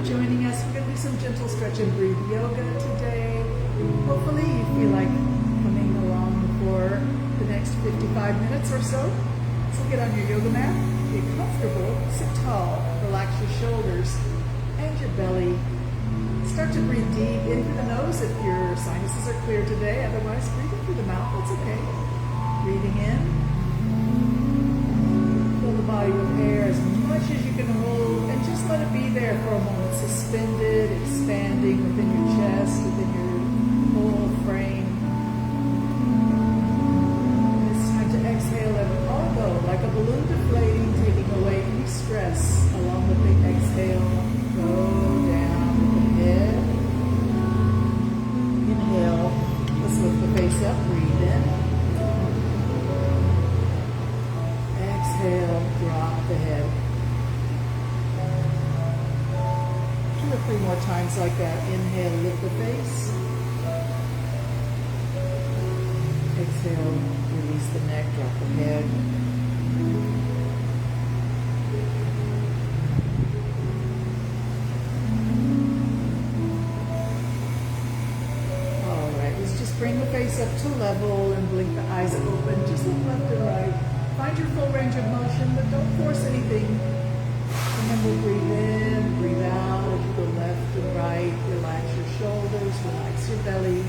for joining us. We're going to do some gentle stretch and breathe yoga today. Hopefully you feel like coming along for the next 55 minutes or so. So get on your yoga mat, get comfortable, sit tall, relax your shoulders and your belly. Start to breathe deep in through the nose if your sinuses are clear today. Otherwise, breathe in through the mouth. That's okay. Breathing in. Fill the body with air as much as you can hold and just let it be there for a moment. Suspended, expanding within your chest, within your whole frame. And it's time to exhale and all go like a balloon deflating, taking away any stress along with the exhale. Go down with the head. Inhale. Let's lift the face up. Breathe in. Exhale, drop the head. 2 or 3 more times like that. Inhale, lift the face. Exhale, release the neck, drop the head. All right, let's just bring the face up to level and blink the eyes open. Just look left and right. Find your full range of motion, but don't force anything. And then we'll breathe in, breathe out as you go left and right. Relax your shoulders, relax your belly.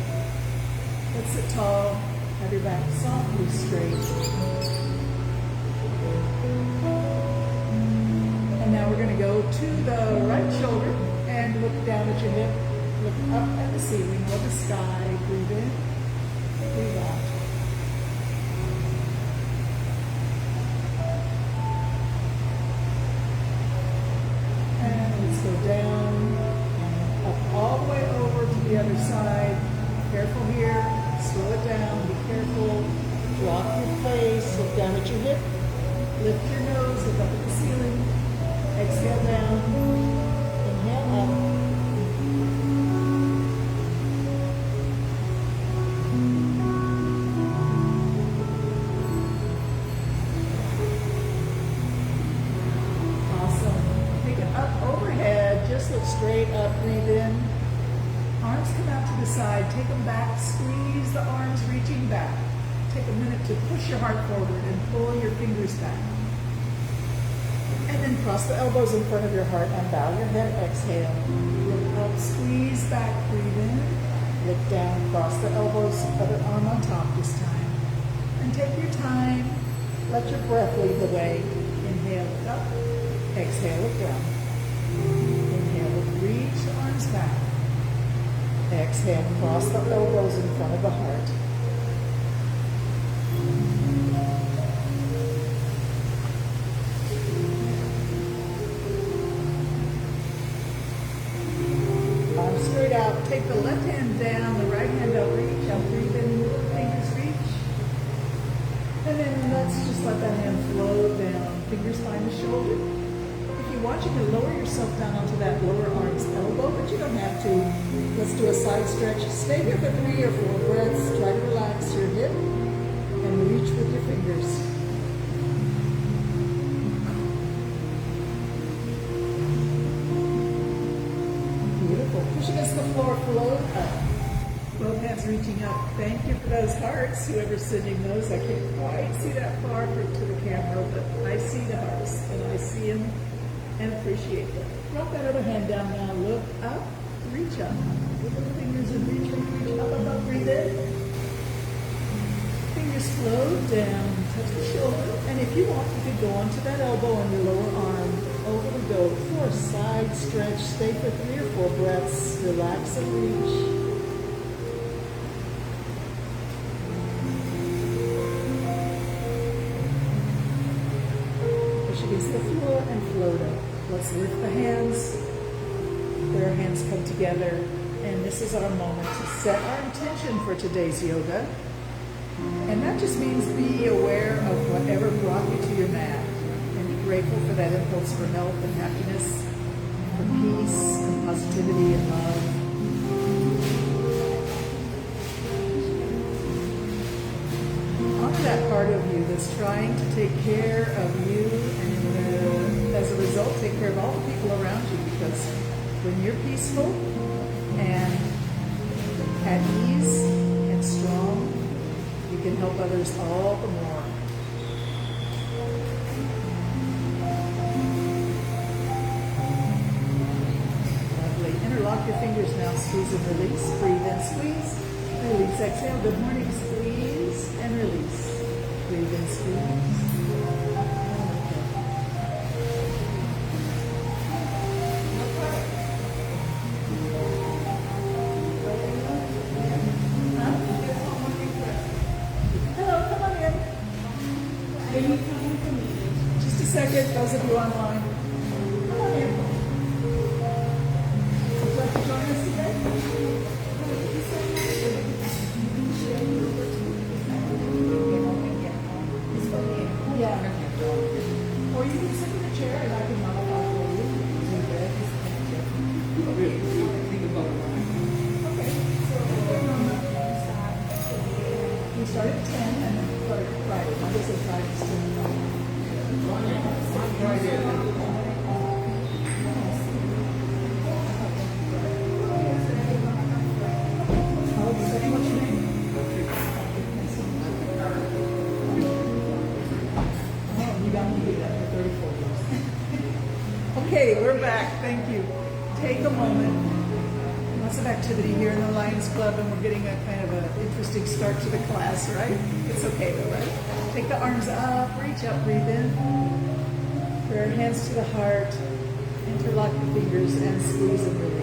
Let's sit tall. Have your back softly straight. And now we're going to go to the right shoulder and look down at your hip. Look up at the ceiling or the sky. Breathe in, breathe out. Go down and up all the way over to the other side. Careful here. Slow it down. Be careful. Drop your face. Look down at your hip. Lift your nose. Look up at the ceiling. Exhale down. Inhale up. Just look straight up, breathe in. Arms come out to the side, take them back, squeeze the arms reaching back. Take a minute to push your heart forward and pull your fingers back. And then cross the elbows in front of your heart and bow your head, exhale. Look up, squeeze back, breathe in. Look down, cross the elbows, other arm on top this time. And take your time, let your breath lead the way. Inhale, look up, exhale, look down. Reach the arms back. Exhale, cross the elbows in front of the heart. Arms straight out. Take the left hand down, the right hand up, reach. I'll breathe in, fingers reach. And then let's just let that hand flow down. Fingers find the shoulder. I want you to lower yourself down onto that lower arm's elbow, but you don't have to. Let's do a side stretch. Stay here for 3 or 4 breaths. Try to relax your hip and reach with your fingers. Beautiful. Push against the floor, float up. Both hands reaching up. Thank you for those hearts. Whoever's sending those, I can't quite see that far to the camera, but I see the hearts and I see them. And appreciate them. Drop that other hand down now. Look up, reach up. With the fingers and reach up, up, up, breathe in. Fingers flow down, touch the shoulder. And if you want, you could go onto that elbow on your lower arm. Over we go for a side stretch. Stay for 3 or 4 breaths. Relax and reach. Against the floor and float up. Let's lift the hands. Where our hands come together. And this is our moment to set our intention for today's yoga. And that just means be aware of whatever brought you to your mat. And be grateful for that impulse for health and happiness, for peace and positivity and love. Honor that part of you that's trying to take care of you and as a result take care of all the people around you, because When you're peaceful and at ease and strong, you can help others all the more. Lovely. Interlock your fingers now. Squeeze and release. Breathe in, squeeze. Release. Exhale. Good morning. Squeeze and release. Breathe in, squeeze. Just a second, those of you online. Come on in. Would you like to join us today? Yeah. Or you can sit in a chair and I can modify for you. Okay. So we start at 10 and then start Friday. Mondays and Fridays 10 o'clock. Okay, we're back. Thank you. Take a moment. Lots of activity here in the Lions Club, and we're getting a kind of an interesting start to the class, right? It's okay though, right? Take the arms up, reach up, breathe in. Put our hands to the heart, interlock the fingers, and squeeze and release.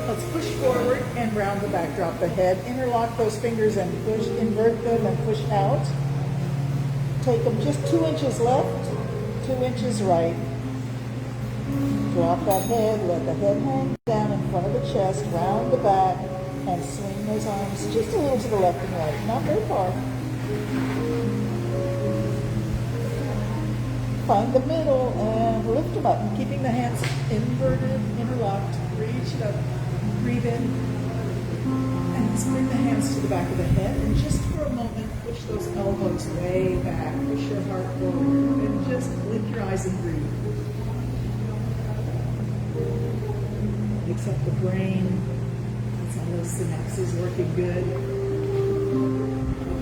Let's push forward and round the back. Drop the head, interlock those fingers and push, invert them and push out. Take them just 2 inches left, 2 inches right. Drop that head, let the head hang down in front of the chest, round the back, and swing those arms just a little to the left and right, not very far. Find the middle and lift them up, and keeping the hands inverted, interlocked. Reach it up, breathe in, and let's bring the hands to the back of the head, and just for a moment, push those elbows way back, push your heart forward, and just blink your eyes and breathe. Mix up the brain. That's all those synapses working good.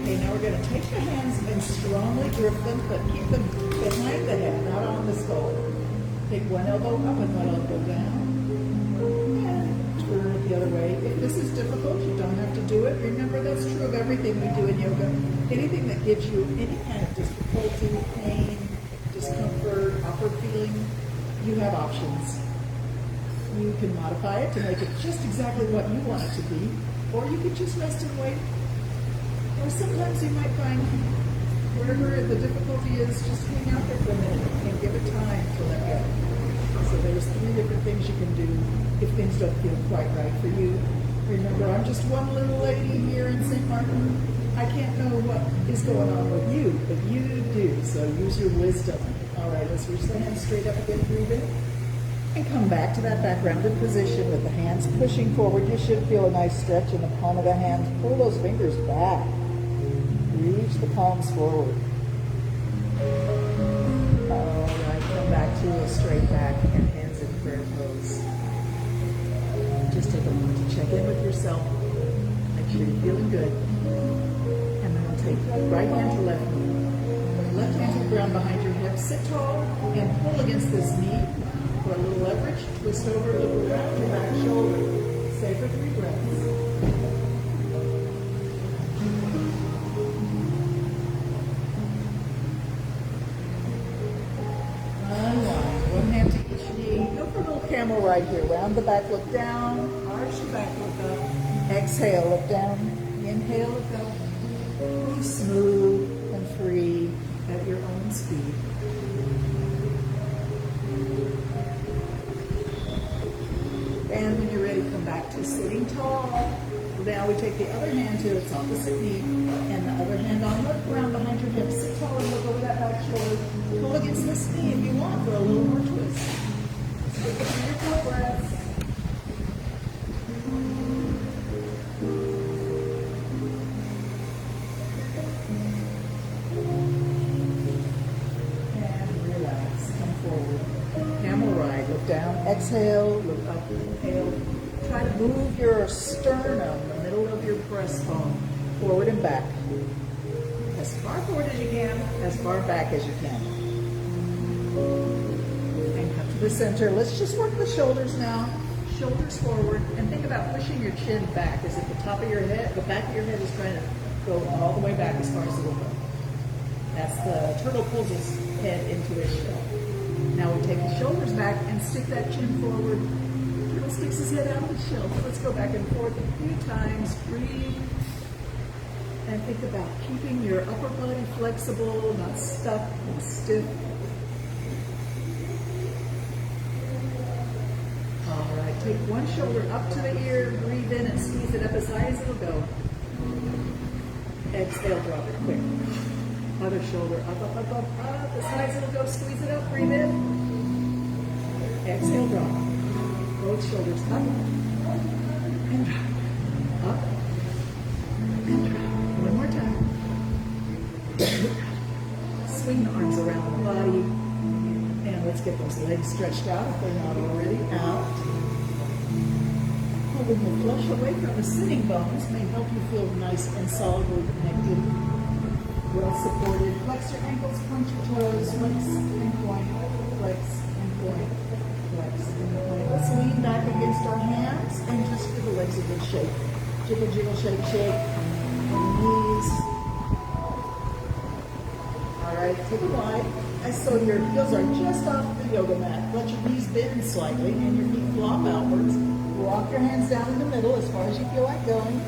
Okay, now we're going to take the hands and strongly grip them, but keep them behind the head, not on the skull. Take one elbow up and one elbow down. And turn it the other way. If this is difficult, you don't have to do it. Remember, that's true of everything we do in yoga. Anything that gives you any kind of difficulty, pain, discomfort, awkward feeling, you have options. You can modify it to make it just exactly what you want it to be, or you can just rest and wait. Or sometimes you might find wherever the difficulty is, just hang out there for a minute and give it time to let go. So there's 3 different things you can do if things don't feel quite right for you. Remember, I'm just one little lady here in St. Martin. I can't know what is going on with you, but you do, so use your wisdom. All right, let's reach the hands straight up again, breathe in. And come back to that back rounded position with the hands pushing forward. You should feel a nice stretch in the palm of the hands. Pull those fingers back. Reach the palms forward. All right, come back to a straight back and hands in prayer pose. Just take a moment to check in with yourself. Make sure you're feeling good. And then we'll take right hand to left knee. Left hand to the ground behind your hips. Sit tall and pull against this knee. For a little leverage, twist over, look around your back shoulder. Stay for 3 breaths. Unwind. One hand to each knee. Go for a little camel right here. Round the back, look down. Arch your back, look up. Exhale, look down. Inhale, look up. Be smooth and free at your own speed. And when you're ready, come back to sitting tall. Now we take the other hand to its opposite knee, and the other hand on the ground behind your hips. Sit tall and look over that back shoulder. Pull against this knee if you want for a little more twist. Take a few more breaths. exhale, look up, inhale. Try to move your sternum, the middle of your breastbone, forward and back. As far forward as you can, as far back as you can. And come to the center. Let's just work the shoulders now. Shoulders forward, and think about pushing your chin back as if the top of your head, the back of your head is trying to go all the way back as far as it will go. That's the turtle pulls his head into his shell. Now we take the shoulders back and stick that chin forward. Turtle sticks his head out of the shell. Let's go back and forth a few times. Breathe. And think about keeping your upper body flexible, not stuck and stiff. All right, take one shoulder up to the ear, breathe in and squeeze it up as high as it'll go. Exhale, drop it quick. Other shoulder up, up, up, up, up, as high as it'll go, squeeze it up, breathe in. Exhale, drop. Both shoulders up and drop. Up and drop. One more time. Swing the arms around the body. And let's get those legs stretched out if they're not already out. Holding the flesh away from the sitting bones may help you feel nice and solidly connected. Well supported. Flex your ankles, point your toes, flex and point, flex and point, flex and point. Let's lean back against our hands and just give the legs a good shake. Jiggle, jiggle, shake, shake. Knees. All right, take a wide. So your heels are just off the yoga mat. Let your knees bend slightly and your feet flop outwards. Walk your hands down in the middle as far as you feel like going.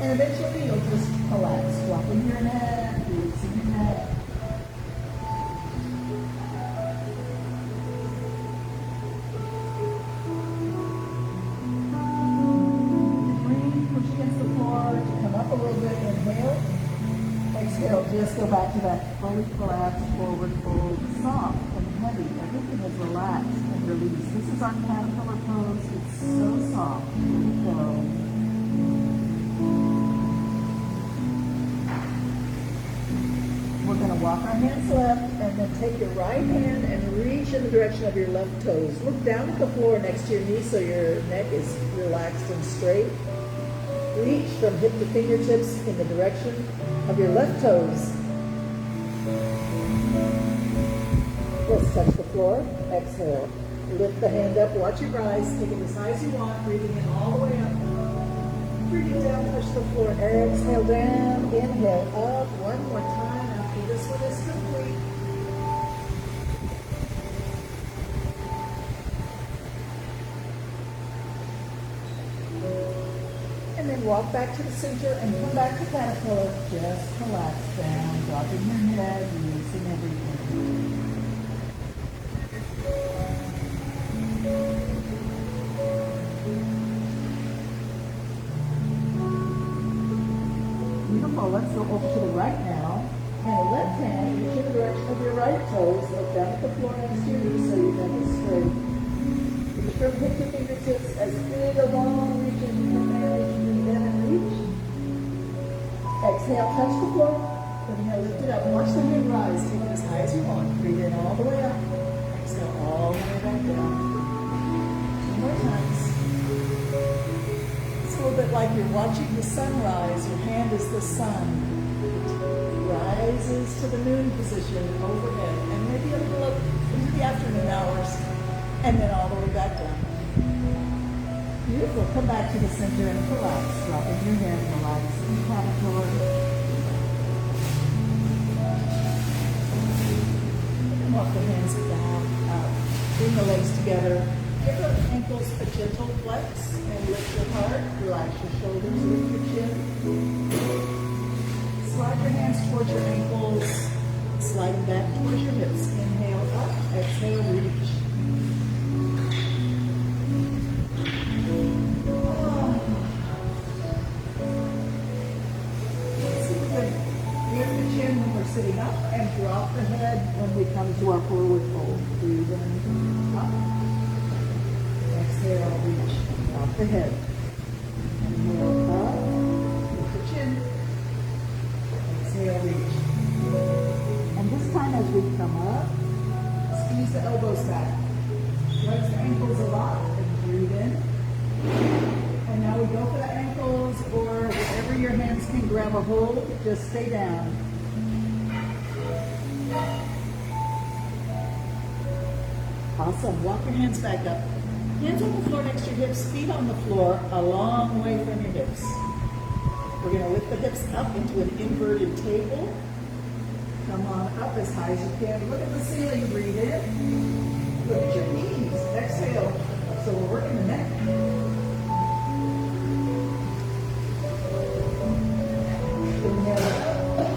And eventually you'll just collapse. Dropping your neck, releasing your neck. Breathe, push against the floor. Come up a little bit. Inhale. Exhale. Just go back to that fully collapsed forward fold. Soft and heavy. Everything is relaxed and released. This is our caterpillar pose. It's so soft. Here we go. We're going to walk our hands left and then take your right hand and reach in the direction of your left toes. Look down at the floor next to your knee so your neck is relaxed and straight. Reach from hip to fingertips in the direction of your left toes. Let's touch the floor. Exhale. Lift the hand up. Watch your rise. Take it as high as you want. Breathing in all the way up. Breathing down. Touch the floor. Exhale down. Inhale up. One more time after this one is complete. And then walk back to the center and come back to caterpillar. Just relax down, dropping your head, releasing everything. Beautiful. Let's go over to the right now. And the left hand, reach in the direction of your right toes. Look down at the floor next to your knee so your neck is straight. Reach from hip to fingertips as big a long reach as you can manage. Exhale, touch the floor. Inhale, lift it up. Watch the head rise. Take it as high as you want. Breathe in all the way up. Exhale all the way back down. Two more times. It's a little bit like you're watching the sunrise. Your hand is the sun. It rises to the noon position overhead. And maybe a little up into the afternoon hours. And then all the way back down. Beautiful. Come back to the center and collapse. Dropping your head, relaxing caterpillar. And walk the hands down, up. Bring the legs together. Give the ankles a gentle flex and lift your heart. Relax your shoulders, lift your chin. Slide your hands towards your ankles. Slide back towards your hips. Inhale up. Exhale, reach. Sitting up and drop the head when we come to our forward fold. Breathe in, up. Exhale, reach. Drop the head. Inhale, up. Lift the chin. Exhale, reach. And this time as we come up, squeeze the elbows back. Stretch the ankles a lot and breathe in. And now we go for the ankles or wherever your hands can grab a hold, just stay down. Awesome. Walk your hands back up. Hands on the floor next to your hips, feet on the floor, a long way from your hips. We're going to lift the hips up into an inverted table. Come on up as high as you can. Look at the ceiling. Breathe in. Look at your knees. Exhale. So we're working the neck. Inhale up.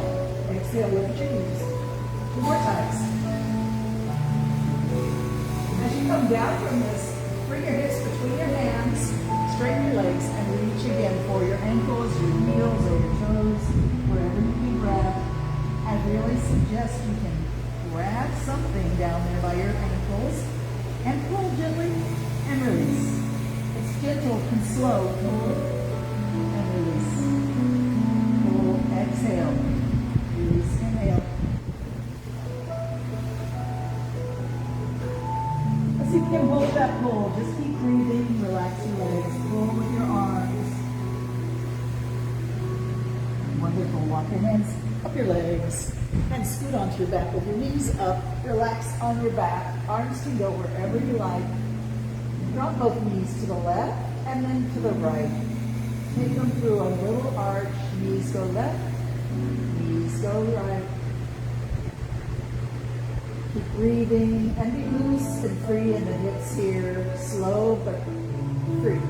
Exhale. Look at your knees. 2 more times. As you come down from this, bring your hips between your hands, straighten your legs, and reach again for your ankles, your heels, or your toes, wherever you can grab. I really suggest you can grab something down there by your ankles and pull gently and release. It's gentle and slow. Pull and release. Pull, exhale. Release, inhale. As you can hold that pull, just keep breathing, relax your legs, pull with your arms. Wonderful. Walk your hands up your legs and scoot onto your back with your knees up. Relax on your back. Arms can go wherever you like. Drop both knees to the left and then to the right. Take them through a little arch. Knees go left, knees go right. Keep breathing and be loose and free in the hips here. Slow but free.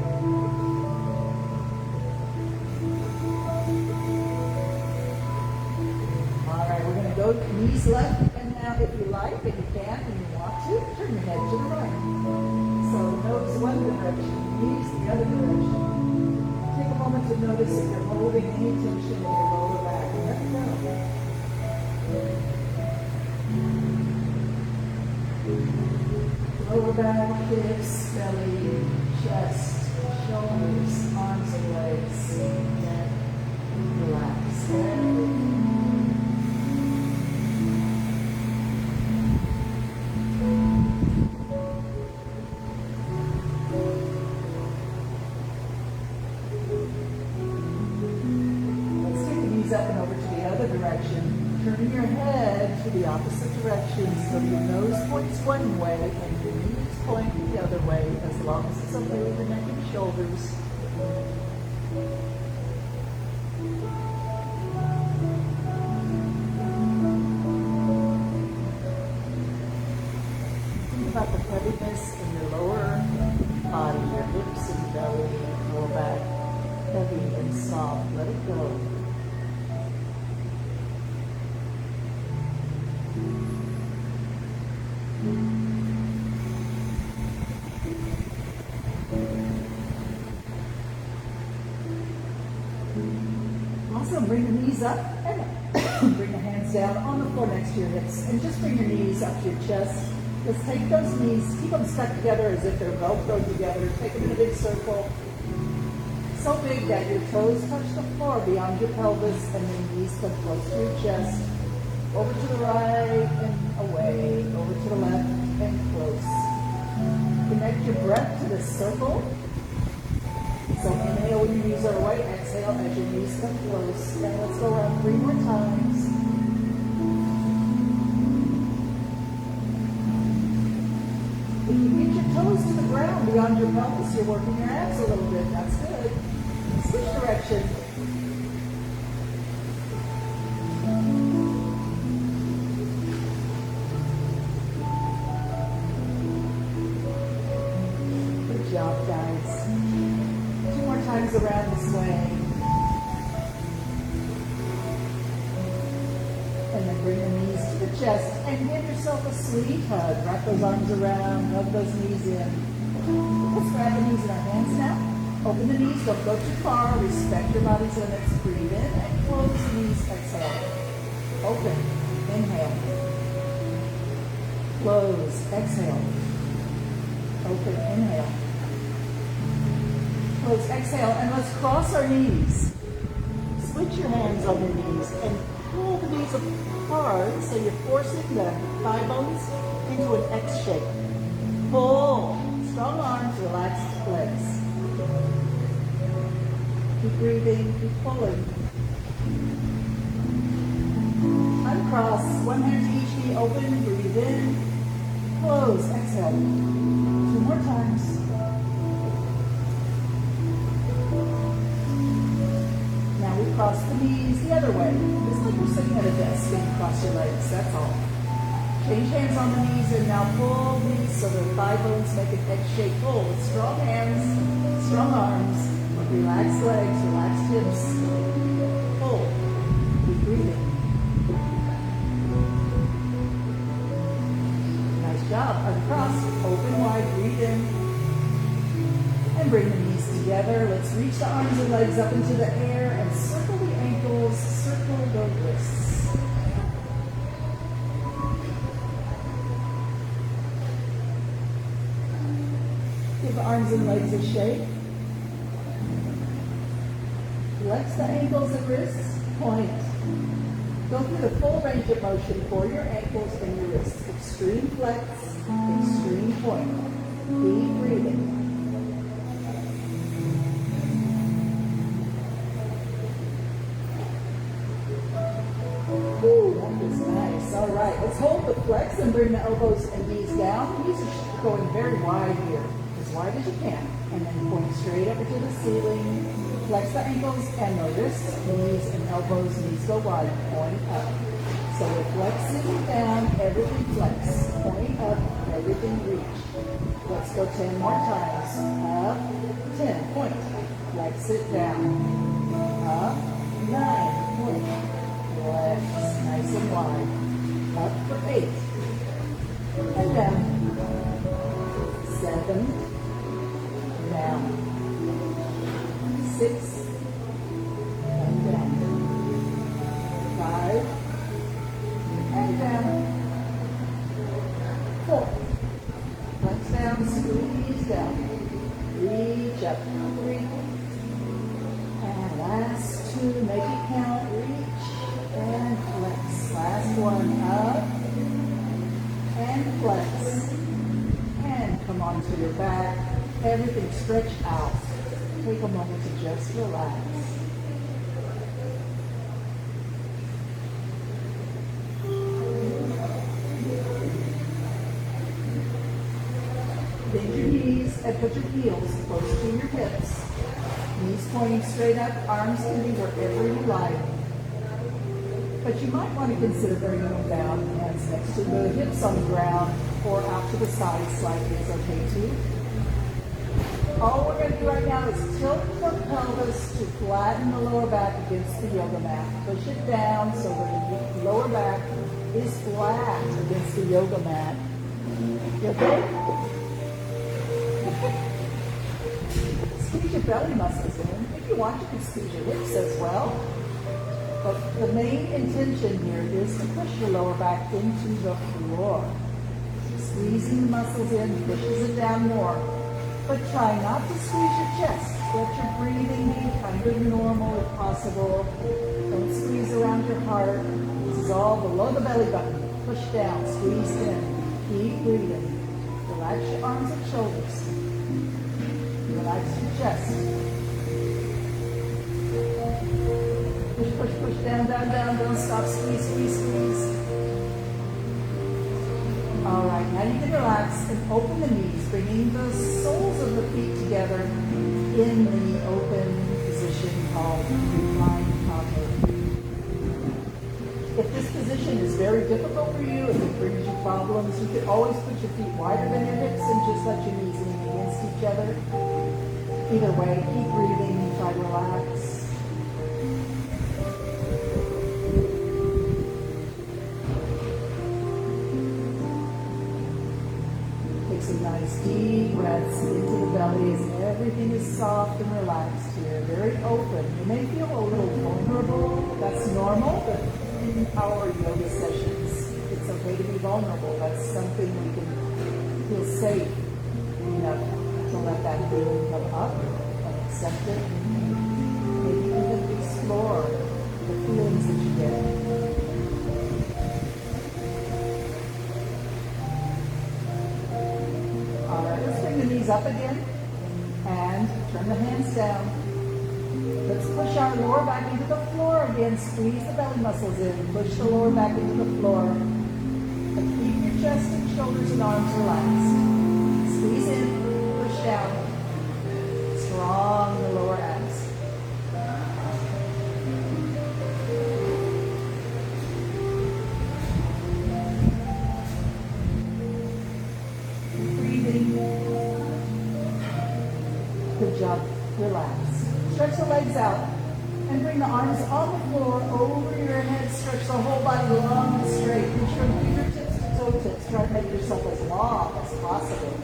All right, we're going to go knees left, and now if you like, and you can, and you want to, turn your head to the right. So nose one direction, knees the other direction. Take a moment to notice if you're holding any tension in your lower back. Let it go. Lower back, hips, belly, chest, shoulders, arms and legs. Neck, relax. Everything. Let's take the knees up and over to the other direction. Turning your head to the opposite direction so your nose points one way and your knees point the other way, as long as it's okay with the neck and shoulders. Think about the heaviness in your lower body, your hips and belly, lower back, heavy and soft. Let it go. Awesome. Bring the knees up and bring the hands down on the floor next to your hips. And just bring your knees up to your chest. Just take those knees, keep them stuck together as if they're Velcro together. Take them in a big circle. So big that your toes touch the floor beyond your pelvis and your knees come close to your chest. Over to the right and away. Over to the left and close. Connect your breath to this circle. So inhale when your knees are away, exhale as your knees come close. And let's go around 3 more times. If you get your toes to the ground beyond your pelvis, you're working your abs a little bit. That's good. Switch direction. Good job, guys. 2 more times around this way. And then bring the knees to the chest and give yourself a sweet hug. Wrap those arms around, hug those knees in. Let's grab the knees in our hands now. Open the knees, don't go too far. Respect your body's limits. Breathe in and close the knees. Exhale. Open. Inhale. Close. Exhale. Open. Inhale. Close. Exhale. And let's cross our knees. Switch your hands on your knees and pull the knees apart so you're forcing the thigh bones into an X shape. Pull. Strong arms, relaxed legs. Keep breathing, keep pulling. Uncross. One hand to each knee open. Breathe in. Close. Exhale. 2 more times. Now we cross the knees the other way. Just like you're sitting at a desk and you cross your legs. That's all. Change hands on the knees and now pull these so the thigh bones make an X-shaped pull. With strong hands, strong arms, relaxed legs, relaxed hips. Pull. Keep breathing. Nice job. Uncross. Open wide. Breathe in. And bring the knees together. Let's reach the arms and legs up into the air and circle the ankles, circle the wrists. Give the arms and legs a shake. Flex the ankles and wrists. Point. Go through the full range of motion for your ankles and your wrists. Extreme flex, extreme point. Keep breathing. Ooh, that was nice. All right, let's hold the flex and bring the elbows and knees down. The knees are going very wide here, as wide as you can. And then point straight up to the ceiling. Flex the ankles and the wrists, knees and elbows. Knees go wide, point up. So we're flexing down, everything flex. Point up, everything reach. Let's go 10 more times. Up, 10, point. Flex it down. Up, 9, point. Flex, nice and wide. Up for 8. And down. 7. Down. 6. And down. 5. And down. 4. Flex down, squeeze down. Reach up. 3. And last 2, make it count. Reach and flex. Last one, up and flex. And come onto your back. Everything stretch out. Take a moment to just relax. Bend your knees and put your heels close to your hips. Knees pointing straight up, arms can be wherever you like. But you might want to consider bringing them down, hands next to the hips on the ground, or out to the side slightly is okay too. All we're going to do right now is tilt the pelvis to flatten the lower back against the yoga mat. Push it down so that the lower back is flat against the yoga mat. You okay? Squeeze your belly muscles in. If you want, you can squeeze your hips as well. But the main intention here is to push your lower back into the floor. Squeezing the muscles in pushes it down more. But try not to squeeze your chest. Let your breathing be kind of normal if possible. Don't squeeze around your heart. This is all below the belly button. Push down, squeeze in. Keep breathing. Relax your arms and shoulders. Relax your chest. Push, push, push, down, down, down. Don't stop. Squeeze, squeeze, squeeze. All right, now you can relax and open the knees, bringing the soles of the feet together in the open position called reclined contour. If this position is very difficult for you, if it brings you problems, you can always put your feet wider than your hips and just let your knees lean against each other. Either way, keep breathing, try to relax. Some nice deep breaths into the belly as everything is soft and relaxed here, very open. You may feel a little vulnerable. That's normal, but in our yoga sessions, it's okay to be vulnerable. That's something we can feel safe enough to let that feeling come up and accept it. Maybe even explore the feelings that you get. knees up again and turn the hands down. Let's push our lower back into the floor again. Squeeze the belly muscles in. Push the lower back into the floor. And keep your chest and shoulders and arms relaxed. Squeeze in, push down. Strong in the lower abs. Breathing. Good job. Relax. Stretch the legs out and bring the arms on the floor over your head. Stretch the whole body long and straight. Reach from fingertips to toe tips. Try to make yourself as long as possible.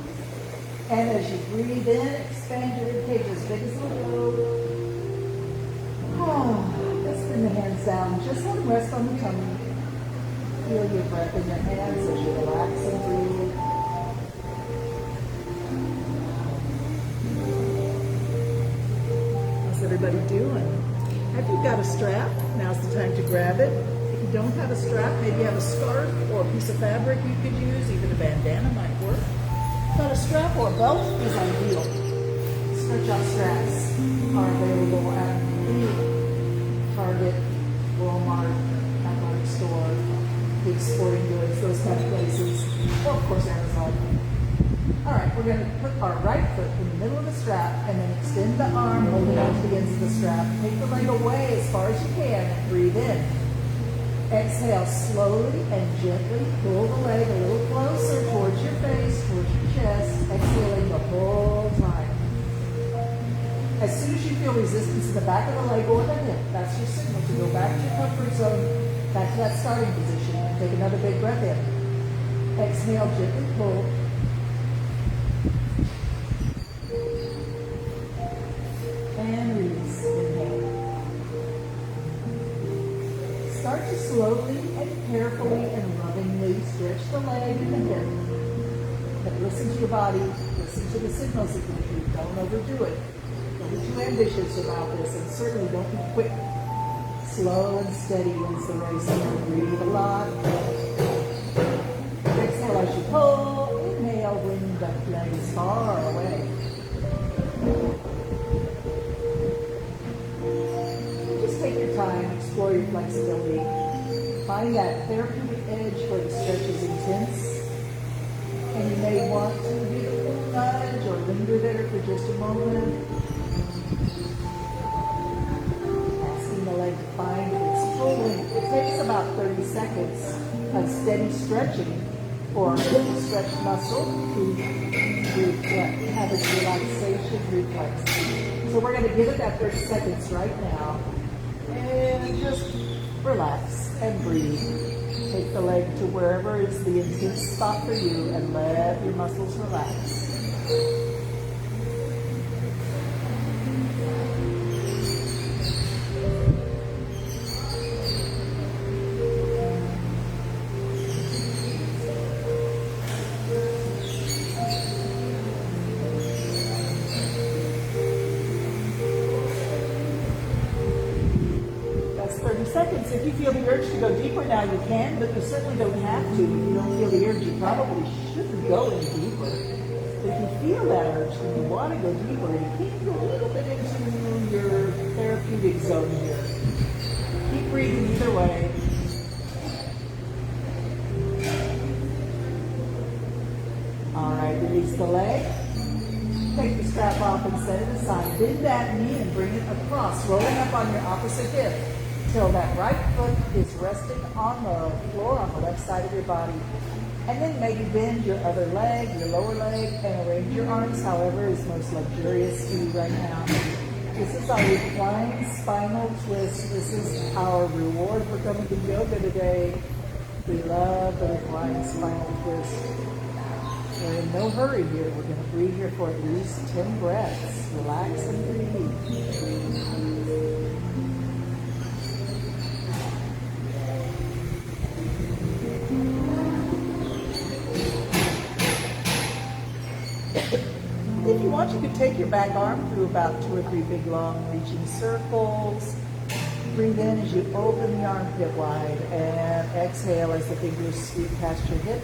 And as you breathe in, expand your ribcage as big as it'll go. Let's bring the hands down. Just let them rest on the tummy. Feel your breath in your hands as you relax and breathe. How's everybody doing? If you've got a strap, now's the time to grab it. If you don't have a strap, maybe you have a scarf or a piece of fabric you could use. Even a bandana might work. But a strap or a belt is ideal. Stretch out straps are available at the Target, Walmart, athletic store, big sporting goods, those kind of places, or of course Amazon. All right, we're going to put our right foot in the middle of the strap and then extend the arm, holding out against the strap. Take the leg away as far as you can and breathe in. Exhale slowly and gently. Pull the leg a little closer towards your face, towards your chest, exhaling the whole time. As soon as you feel resistance in the back of the leg or the hip, that's your signal to go back to your comfort zone, back to that starting position, and take another big breath in. Exhale, gently pull. And release. Inhale. Start to slowly and carefully and lovingly stretch the leg and the hip. But listen to your body. Listen to the signals it gives you. Don't overdo it. Don't be too ambitious about this, and certainly don't be quick. Slow and steady wins the race. So breathe a lot. Exhale as you pull. Inhale, bring the legs far away. Just take your time, explore your flexibility. Find that therapeutic edge where the stretch is intense. And you may want to give it a little nudge or linger there for just a moment. Asking the leg to find its full length. It takes about 30 seconds of steady stretching for the stretched muscle to have its relaxation reflex. So we're going to give it that 30 seconds right now. And just relax and breathe. Take the leg to wherever is the intense spot for you and let your muscles relax. That's 30 seconds. If you feel the urge to go deeper now, you can, but you certainly don't have to. If you don't feel the urge, you probably shouldn't go any deeper. But if you feel that urge and you want to go deeper, you can go a little bit into your therapeutic zone here. Keep breathing either way. All right, release the leg. Take the strap off and set it aside. Bend that knee and bring it across, rolling up on your opposite hip till that right foot is resting on the floor on the left side of your body. And then maybe bend your other leg, your lower leg, and arrange your arms however is most luxurious to you right now. This is our reclined spinal twist. This is our reward for coming to yoga today. We love the reclined spinal twist. We're in no hurry here. We're going to breathe here for at least 10 breaths. Relax and breathe. If you want, you could take your back arm through about 2 or 3 big, long, reaching circles. Breathe in as you open the armpit wide, and exhale as the fingers sweep past your hip.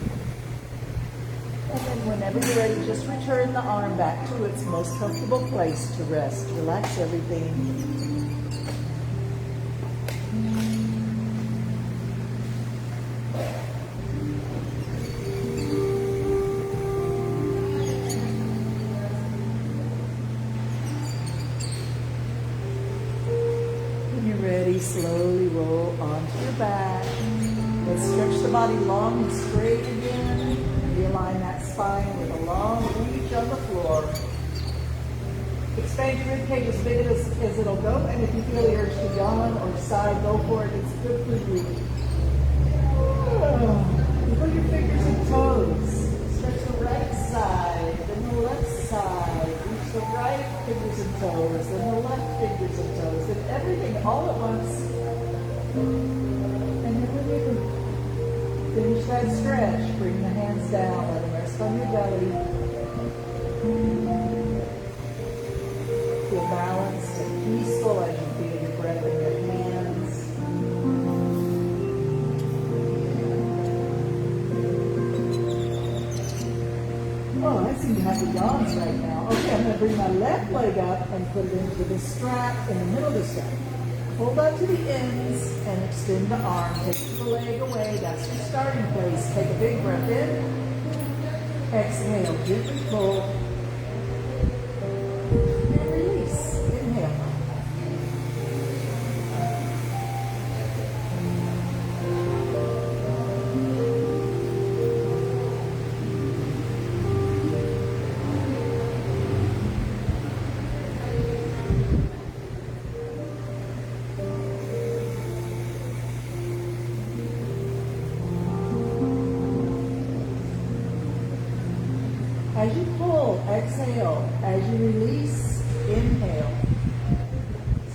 And then whenever you're ready, just return the arm back to its most comfortable place to rest. Relax everything. When you're ready, slowly roll onto your back. Let's stretch the body long and straight again. Realign that spine with a long reach on the floor. Expand your ribcage as big as it'll go, and if you feel the urge to yawn or sigh, go for it. It's good for you. Put your fingers and toes. Stretch the right side, then the left side. Reach the right fingers and toes, then the left fingers and toes, and everything all at once. And then when you finish that stretch, bring the hands down, let them rest on your belly. Feel balanced and peaceful as you feel your breath in your hands. Oh, I seem to have the yawns right now. Okay, I'm going to bring my left leg up and put it into the strap in the middle of the strap. Hold on to the ends and extend the arm. Take the leg away. That's your starting place. Take a big breath in. Exhale. Gently pull. And release. Inhale. As you pull, exhale. As you release, inhale.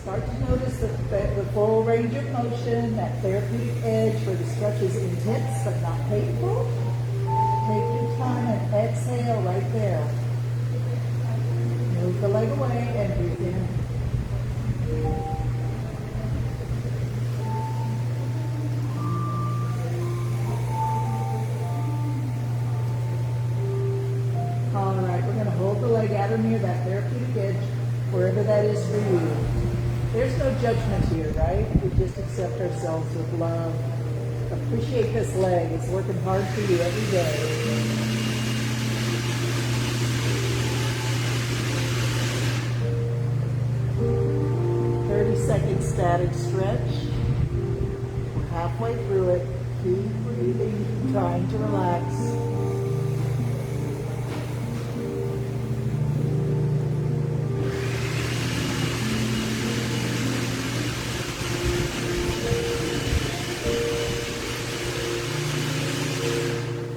Start to notice the full range of motion, that therapeutic edge where the stretch is intense but not painful. Take your time and exhale right there. Move the leg away and breathe in. All right, we're going to hold the leg at or near that therapeutic edge, wherever that is for you. There's no judgment here, right? We just accept ourselves with love. Appreciate this leg. It's working hard for you every day. Second static stretch. We're halfway through it. Keep breathing, trying to relax.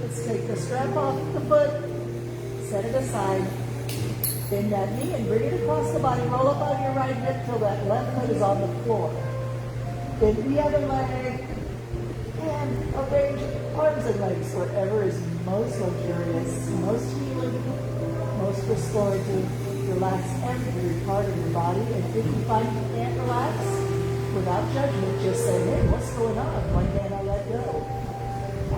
Let's take the strap off the foot, set it aside. Bend that knee and bring it across the body. Roll up on your right hip till that left foot is on the floor. Bend the other leg and arrange arms and legs wherever is most luxurious, most healing, most restorative. Relax every part of your body, and if you find you can't relax, without judgment, just say, hey, what's going on? Why can't I let go?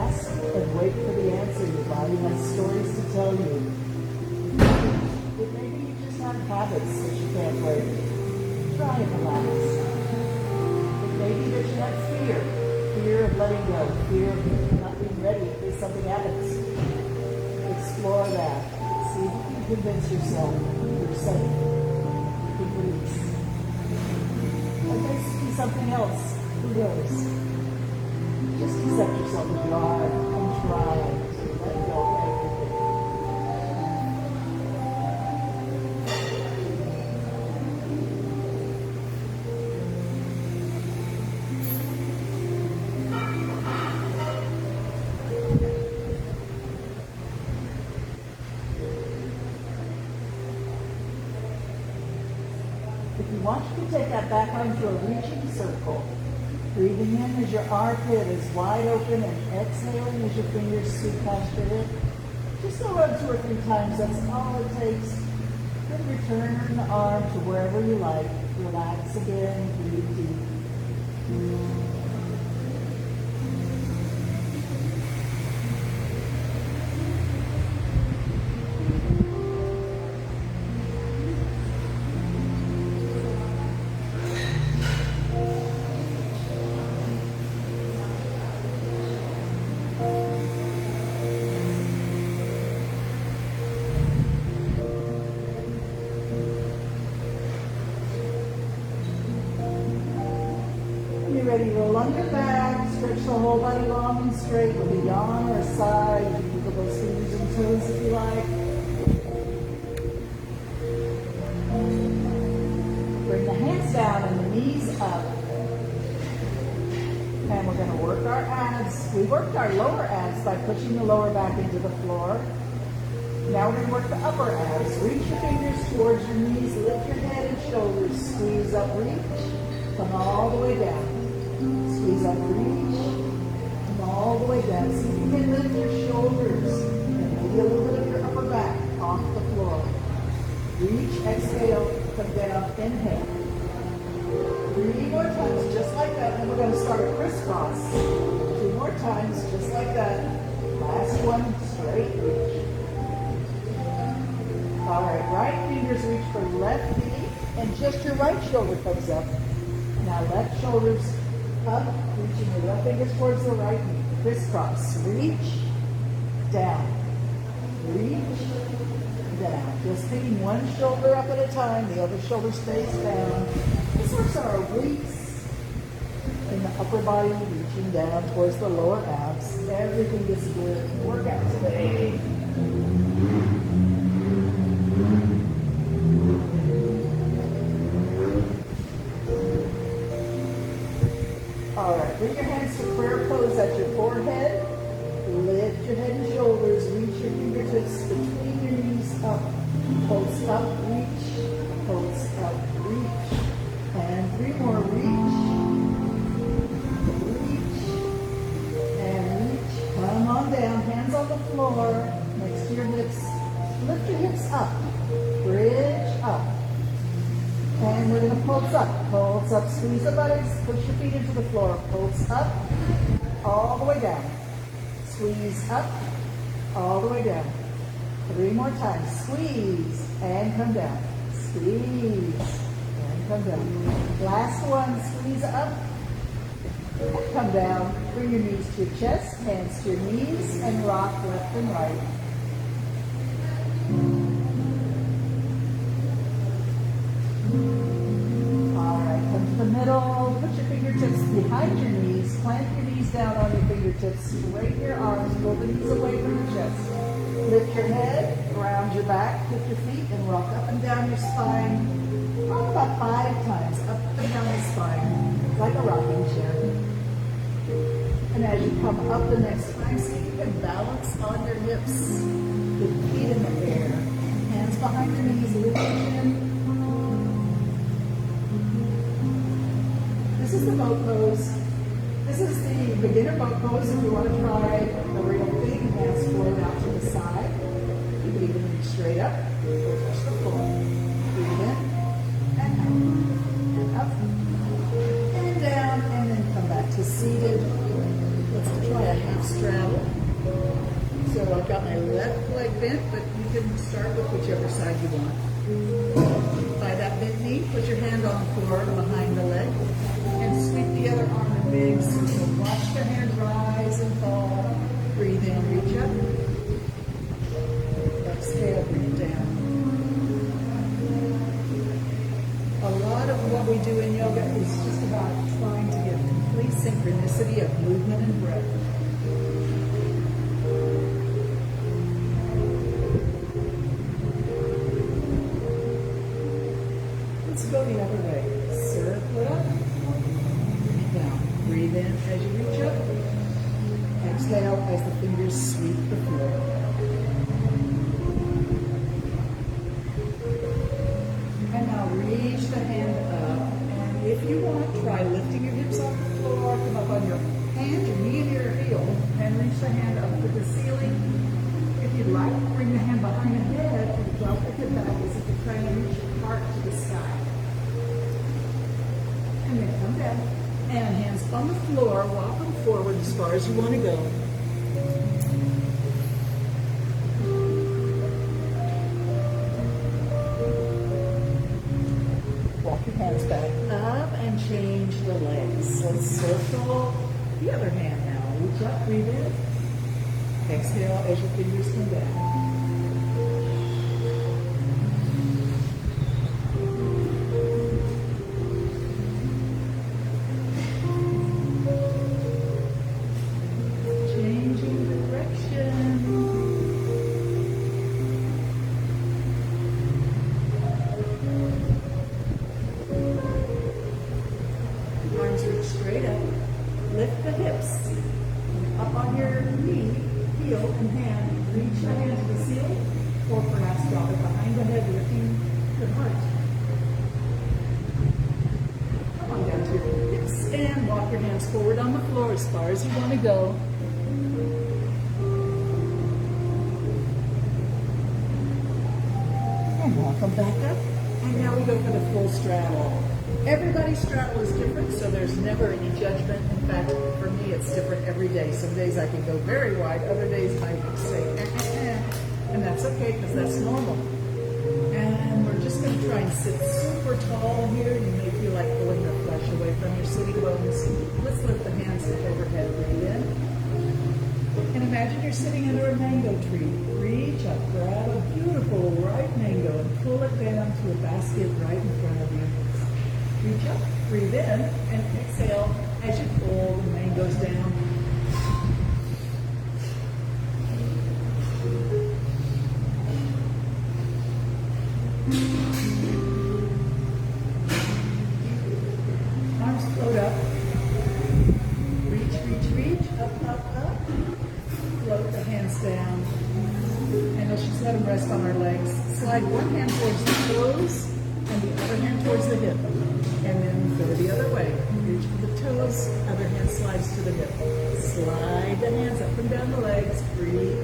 Ask and wait for the answer. Your body has stories to tell you. Maybe you just have habits that you can't break. Try and relax. It may be that you have fear of letting go, fear of not being ready in case something happens. Explore that. See if you can convince yourself you're safe. You can release. It may be something else. Who knows? Just accept yourself as you are and try to let go of everything. If you want, you can take that back arm to a reaching circle. Breathing in as your armpit is wide open and exhaling as your fingers sweep past your hip. Just go around 2 or 3 times. That's all it takes. Then return the arm to wherever you like. Relax again. Breathe deep. body long and straight with a yawn or a sigh. You can wiggle those fingers and toes if you like. Bring the hands down and the knees up. And we're going to work our abs. We worked our lower abs by pushing the lower back into the floor. Now we're going to work the upper abs. Reach your fingers towards your knees. Lift your head and shoulders. Squeeze up, reach. Come all the way down. Squeeze up, reach. Come all the way down. See if you can lift your shoulders. And maybe a little bit of your upper back off the floor. Reach, exhale, come down, inhale. 3 more times, just like that. And we're going to start a crisscross. 2 more times, just like that. Last one, straight reach. All right, right fingers reach for left knee, and just your right shoulder comes up. Now left shoulders up, reaching your left fingers towards the right knee. Crisscross, reach, down, reach, down. Just picking one shoulder up at a time, the other shoulder stays down. This works on our obliques in the upper body, reaching down towards the lower abs. Everything is good. Workout today. All right, bring your hands to prayer pose at your forehead. Lift your head and shoulders. Reach your fingertips between your knees up. Pulse up, reach. Pulse up, reach. And 3 more, reach. Reach. And reach. Come on down, hands on the floor, next to your hips. Lift your hips up. Bridge up. And we're going to pulse up, squeeze the buttocks, push your feet into the floor, pulse up, all the way down, squeeze up, all the way down, 3 more times, squeeze, and come down, squeeze, and come down, last one, squeeze up, and come down, bring your knees to your chest, hands to your knees, and rock left and right. The middle, put your fingertips behind your knees, plant your knees down on your fingertips, straighten your arms, pull the knees away from your chest. Lift your head, ground your back, lift your feet, and rock up and down your spine. Rock about 5 times, up and down the spine, like a rocking chair. And as you come up the next time, see if you can balance on your hips, with feet in the air, hands behind your knees, lift your chin. This is the boat pose. This is the beginner boat pose if you want to try the real thing. Hands float out to the side. You can even reach straight up or touch the floor. Breathe in and out and up and down, and then come back to seated. Let's try a half straddle. So I've got my left leg bent, but you can start with whichever side you want. By that bent knee, put your hand on the floor behind the leg. And sweep the other arm in big circle. Watch the hand rise and fall. Breathe in, reach up. Exhale, bring it down. A lot of what we do in yoga is just about trying to get complete synchronicity of movement and breath. Let's go the other way. Circle up. Down. Breathe in as you reach up. Exhale as the fingers sweep the floor. And now reach the hand up. And if you want, try lifting your hips off the floor. Come up on your hand, your knee and your heel, and reach the hand up to the ceiling. If you'd like, bring the hand behind the head and drop the hip back as if you're trying to reach your heart to the sky. And then come down. And hands on the floor, walk them forward as far as you want to go. Walk your hands back up and change the legs. Let's circle the other hand now. Reach up, breathe in. Exhale as your fingers come down. on your knee, heel, and hand, reach your hand to the ceiling, or perhaps drop it behind the head, lifting your heart. Come on down to your hips and walk your hands forward on the floor as far as you want to go. And walk them back up. And now we go for the full straddle. Everybody's straddle is different, so there's never any judgment. In fact, for me, it's different every day. Some days I can go very wide, other days I say, and that's okay because that's normal. And we're just going to try and sit super tall here. You may feel like pulling the flesh away from your sitting bones. Let's lift the hands overhead, breathe in. And imagine you're sitting under a mango tree. Reach up, grab a beautiful ripe mango and pull it down to a basket right in front of you. Reach up, breathe in, and exhale as you pull the mangoes down. Arms float up. Reach, reach, reach, up, up, up. Float the hands down. And let's just let them rest on our legs. Slide one hand towards the toes and the other hand towards the hip. And then go the other way. Reach for the toes, other hand slides to the hip. Slide the hands up and down the legs. Breathe.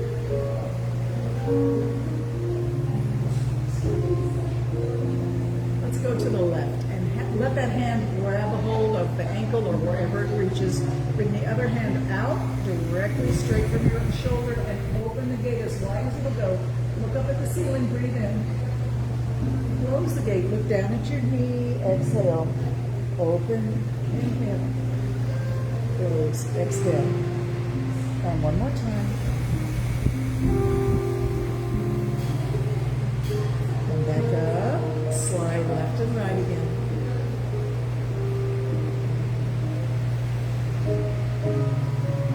Let's go to the left and let that hand grab a hold of the ankle or wherever it reaches. Bring the other hand out, directly straight from your shoulder, and open the gate as wide as it'll go. Look up at the ceiling, breathe in. Close the gate, look down at your knee, exhale. Open, inhale. Close, exhale. And one more time. And back up, slide left and right again.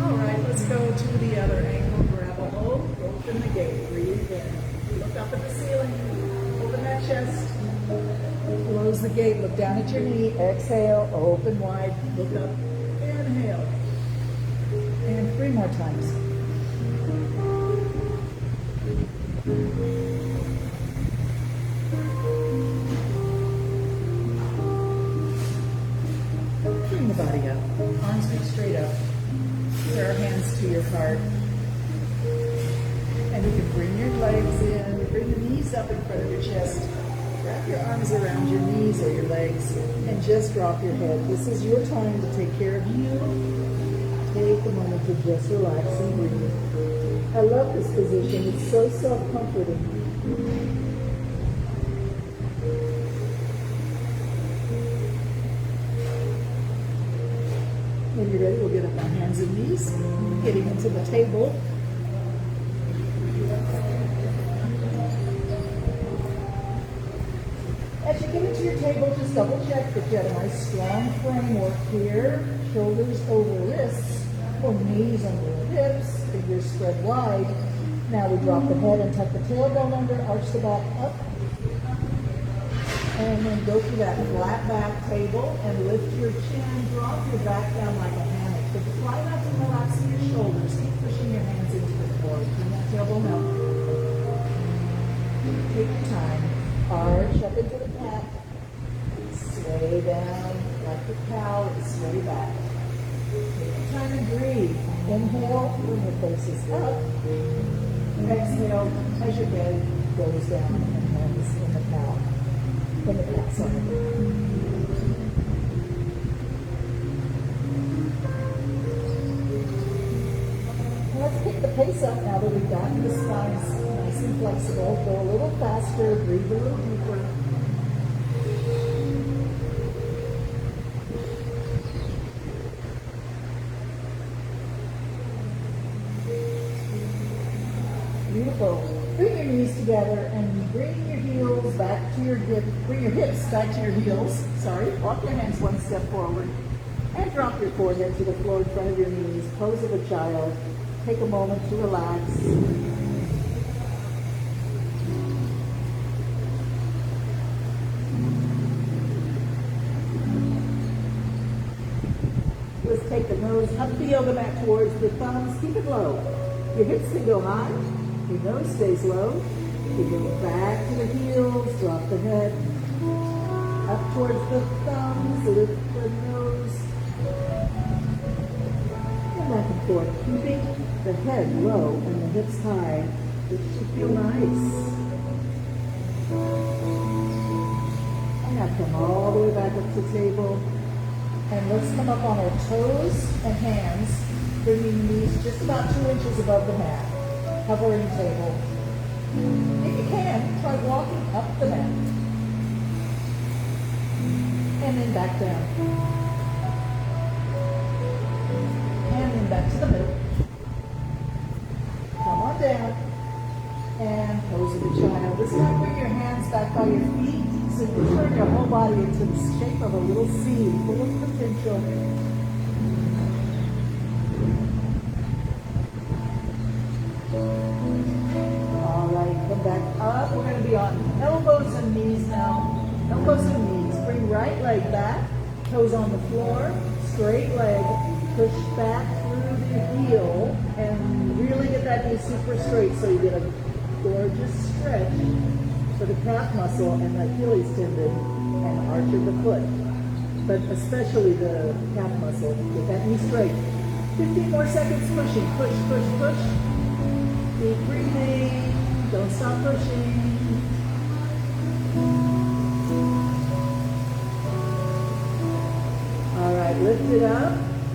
All right, let's go to the other ankle. Grab a hold, open the gate, breathe in. Look up at the ceiling, open that chest. Close the gate, look down at your knee, exhale, open wide, look up, inhale. And 3 more times. Bring the body up, arms reach straight up. Put our hands to your heart. And you can bring your legs in, bring the knees up in front of your chest. Wrap your arms around your knees or your legs and just drop your head. This is your time to take care of you. Take a moment to just relax and breathe. I love this position. It's so self-comforting. When you're ready, we'll get up on hands and knees, getting into the table. As you get into your table, just double check that you have a nice strong framework here. Shoulders over wrists, or knees under hips, fingers spread wide. Now we drop the head and tuck the tailbone under, arch the back up. And then go to that flat back table and lift your chin, drop your back down like a hammock. But try not to relax in your shoulders. Keep pushing your hands into the floor. Bring that tailbone up. Take your time. Arch up into the back. Sway down like the cow and sway back. Take your time and breathe. Inhale, bring your faces up. Exhale as your head goes down and hands in the cow. In the back, sorry. Let's pick the pace up now that we've gotten the spines nice and flexible. Go a little faster, breathe a little deeper. Beautiful. Bring your knees together and bring your heels back to your hips. Bring your hips back to your heels. Sorry. Walk your hands one step forward. And drop your forehead to the floor in front of your knees. Pose of a child. Take a moment to relax. Let's take the nose up the yoga mat towards the thumbs. Keep it low. Your hips can go high. Your nose stays low. You go back to the heels. Drop the head. Up towards the thumbs. Lift the nose. And back and forth. Keeping the head low and the hips high. It should feel nice. And now come all the way back up to the table. And let's come up on our toes and hands, bringing the knees just about 2 inches above the mat, hovering table. If you can, try walking up the mat. And then back down. And then back to the middle. Come on down. And pose of the child. This time bring your hands back by your feet. So you turn your whole body into the shape of a little seed, full of potential. All right, come back up. We're going to be on elbows and knees now. Elbows and knees. Bring right leg back, toes on the floor, straight leg. Push back through the heel and really get that knee super straight so you get a gorgeous stretch for the calf muscle and the Achilles tendon and arch of the foot, but especially the calf muscle. Get that knee straight. 15 more seconds pushing. Push, push, push. Keep breathing. Don't stop pushing. All right, lift it up.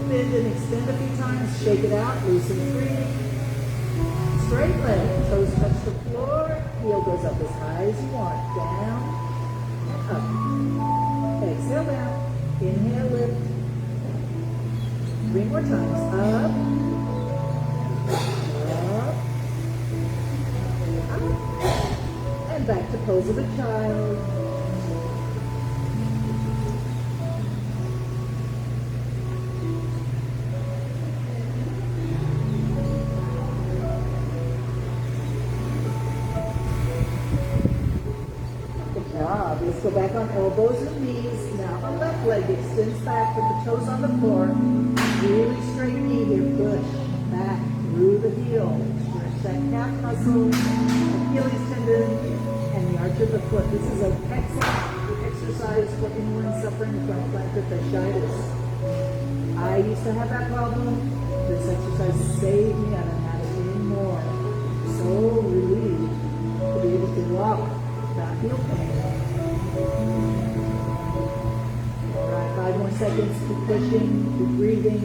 Bend and extend a few times. Shake it out. Loosen free. Straight leg, toes touch the floor, heel goes up as high as you want, down, and up. Exhale down, inhale, lift. 3 more times, up, and back to pose of a child. Let's go back on elbows and knees. Now the left leg extends back with the toes on the floor. Really straight knee here. Push back through the heel. Stretch that calf muscle, Achilles tendon, and the arch of the foot. This is an excellent exercise for anyone suffering from plantar fasciitis. I used to have that problem. This exercise saved me. I don't have it anymore. So relieved to be able to walk, not feel pain. All right, 5 more seconds. Keep pushing, keep breathing.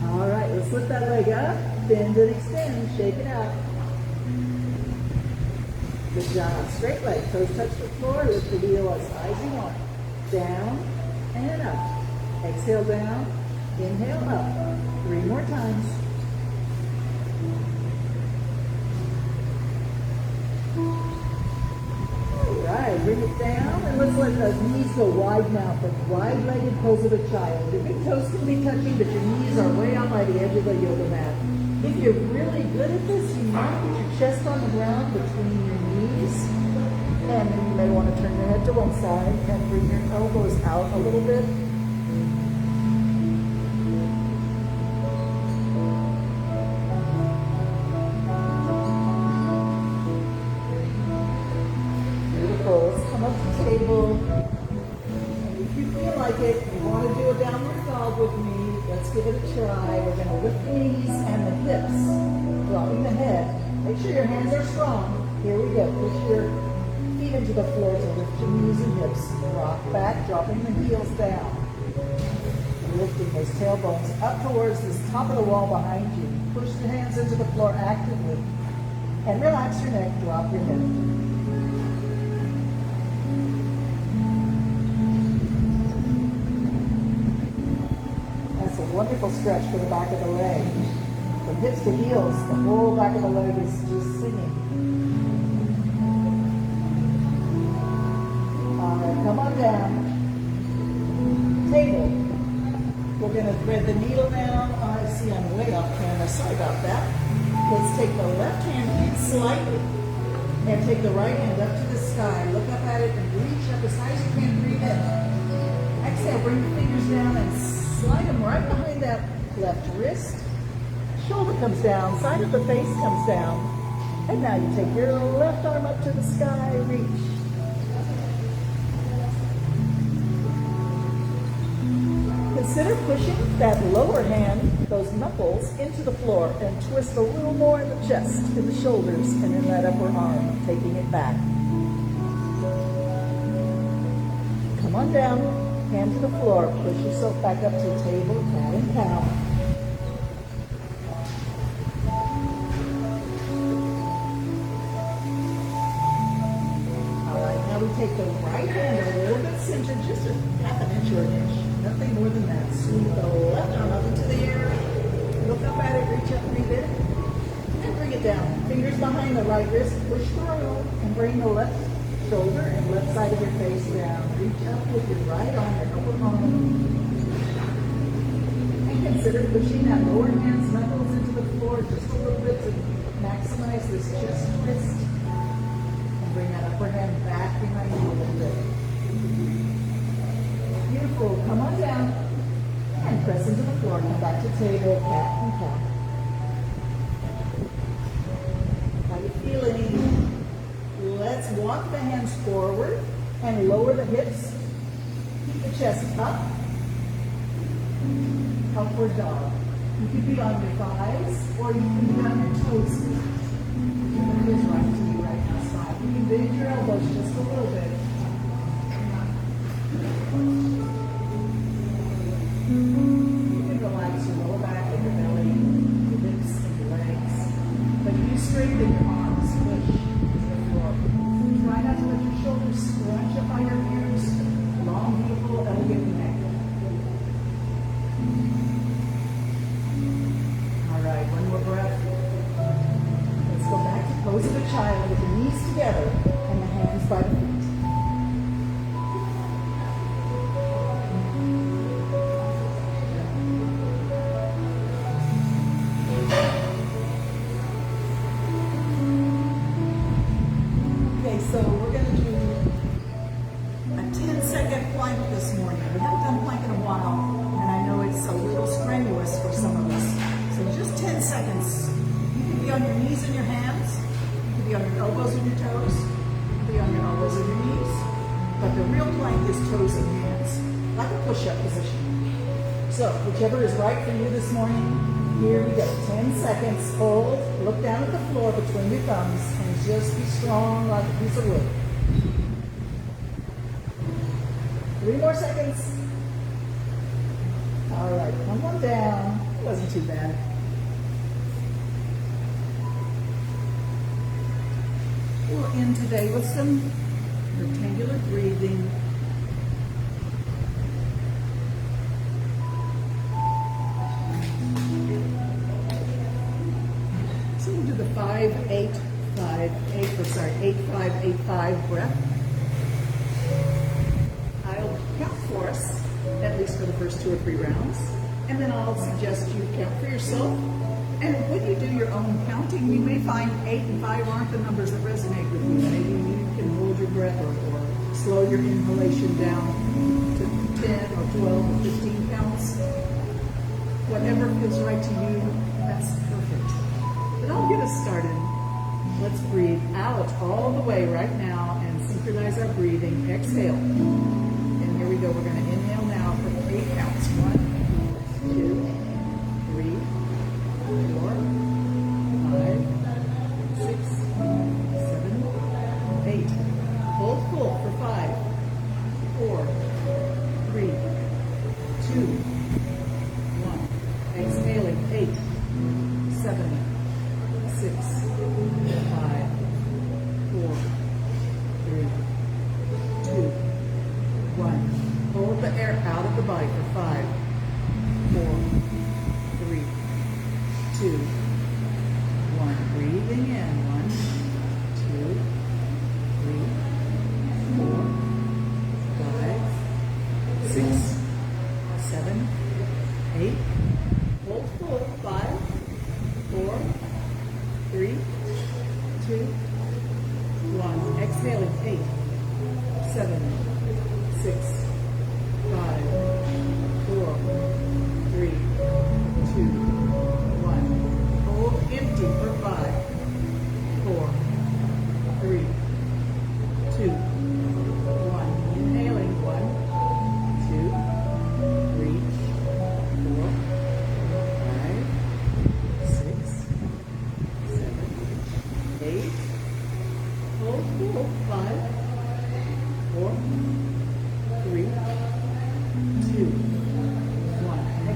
All right, let's lift that leg up, bend and extend, shake it out. Good job. Straight leg, toes touch the floor, lift the heel as high as you want. Down and up. Exhale down, inhale up. 3 more times. Bring it down, and let's let the knees go wide now for wide-legged pose of a child. Your big toes can be touching, but your knees are way out by the edge of the yoga mat. If you're really good at this, you might put your chest on the ground between your knees, and then you may want to turn your head to one side and bring your elbows out a little bit. Table. And if you feel like it, you want to do a downward dog with me, let's give it a try. We're going to lift the knees and the hips, dropping the head. Make sure your hands are strong. Here we go. Push your feet into the floor to lift your knees and hips. Rock back, dropping the heels down. Lifting those tailbones up towards the top of the wall behind you. Push the hands into the floor actively. And relax your neck, drop your head. Wonderful stretch for the back of the leg. From hips to heels, the whole back of the leg is just singing. All right, come on down. Table. We're going to thread the needle down. I see I'm way off camera. Sorry about that. Let's take the left hand in slightly and take the right hand up to the sky. Look up at it and reach up as high as you can. Breathe in. Exhale, bring your fingers down and slide them right behind that left wrist. Shoulder comes down, side of the face comes down. And now you take your left arm up to the sky, reach. Consider pushing that lower hand, those knuckles, into the floor and twist a little more in the chest, in the shoulders, and in that upper arm, taking it back. Come on down, hand to the floor, push yourself back up to the table, cat and cow. All right, now we take the right hand a little bit centered, just a half an inch or an inch. Nothing more than that. Sweep the left arm up into the air. Look up at it, reach up, breathe in. And bring it down. Fingers behind the right wrist. Push through and bring the left shoulder and left side of your face down. Reach up with your right arm, your upper arm. And consider pushing that lower hand's knuckles into the floor just a little bit to maximize this chest twist. And bring that upper hand back behind you a little bit. Beautiful. Come on down and press into the floor. Come back to table, cat and cow. How you feeling? Let's walk the hands forward and lower the hips. Keep the chest up. Upward dog. You could be on your thighs or you can be on your toes. Whichever feels right to you right now. Smile. You can bend your elbows just a little bit. You can relax your lower back and your belly, your hips and your legs. But you straighten your arms, push to the floor. Try not to let your shoulders scrunch up by your ears. Long, beautiful, elegant neck. All right, one more breath. Let's go back to pose of a child with the knees together and the hands by the feet. So we're going to do a 10-second plank this morning. We haven't done plank in a while, and I know it's a little strenuous for some of us. So just 10 seconds. You can be on your knees and your hands. You can be on your elbows and your toes. You can be on your elbows and your knees. But the real plank is toes and hands, like a push-up position. So whichever is right for you this morning, here we go. 10 seconds. Hold. Look down at the floor between your thumbs and just be strong like a piece of wood. 3 more seconds. All right, come on down. It wasn't too bad. We'll end today with some rectangular breathing. So we'll do the 8-5-8-5 breath. I'll count for us, at least for the first 2 or 3 rounds, and then I'll suggest you count for yourself. And when you do your own counting, you may find 8 and 5 aren't the numbers that resonate with you. Maybe you can hold your breath or slow your inhalation down to 10 or 12 or 15 counts. Whatever feels right to you, that's perfect. But I'll get us started. Let's breathe out all the way right now and synchronize our breathing. Exhale. And here we go. We're going to inhale now for 8 counts. 1, 2, 3, 4, 5, 6, 7, 8. Hold full for 5, 4, 3, 2, 1. Exhaling. 8, 7, 6, 5, 4, 3, 2, 1. Hold the air out of the body for 5, 4, 3, 2, 1. Breathing in. 1, 2, 3, 4, 5, 6, 7, 8. Hold full. 5, 4, 3, 2, 1. Exhaling. 8, 7, 6, 5,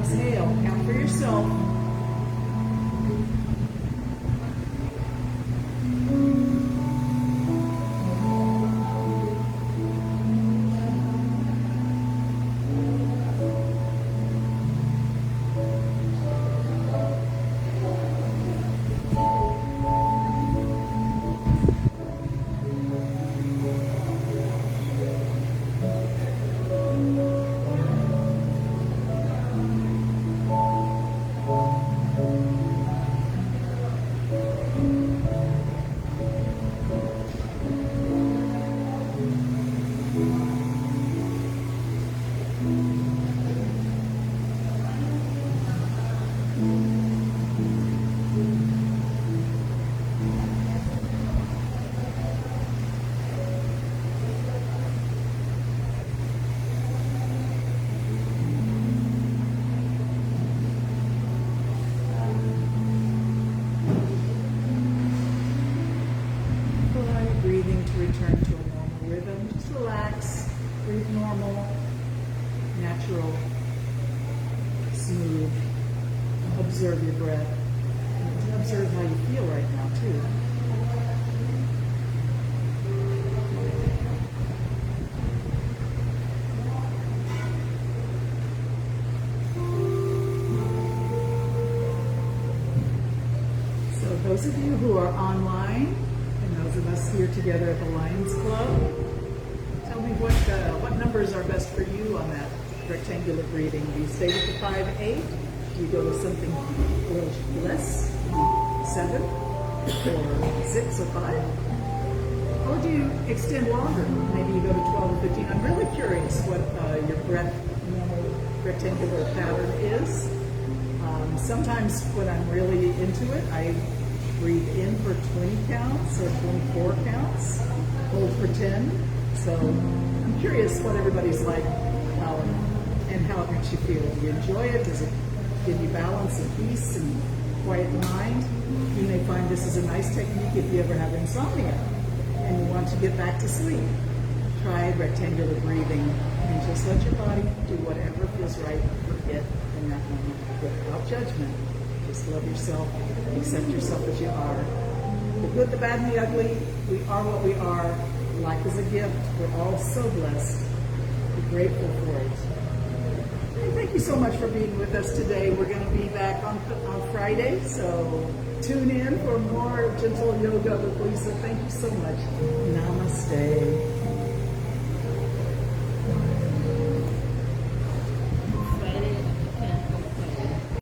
exhale. Count for yourself. Breathing to return to a normal rhythm. Just relax, breathe normal, natural, smooth. Observe your breath. And observe how you feel right now, too. So those of you who are online, those of us here together at the Lions Club, tell me what numbers are best for you on that rectangular breathing. Do you stay with the 5-8? Do you go to something a little less, 7, or 6 or 5? Or do you extend longer? Maybe you go to 12 or 15. I'm really curious what your breath normal rectangular pattern is. Sometimes when I'm really into it, I breathe in for 20 counts or 24 counts, hold for 10. So I'm curious what everybody's like and how it makes you feel. Do you enjoy it? Does it give you balance and peace and quiet mind? You may find this is a nice technique if you ever have insomnia and you want to get back to sleep. Try rectangular breathing and just let your body do whatever feels right for it in that moment without judgment. Just love yourself, accept yourself as you are. The good, the bad, and the ugly, we are what we are. Life is a gift. We're all so blessed. Be grateful for it. And thank you so much for being with us today. We're going to be back on Friday, so tune in for more gentle yoga with Lisa. Thank you so much.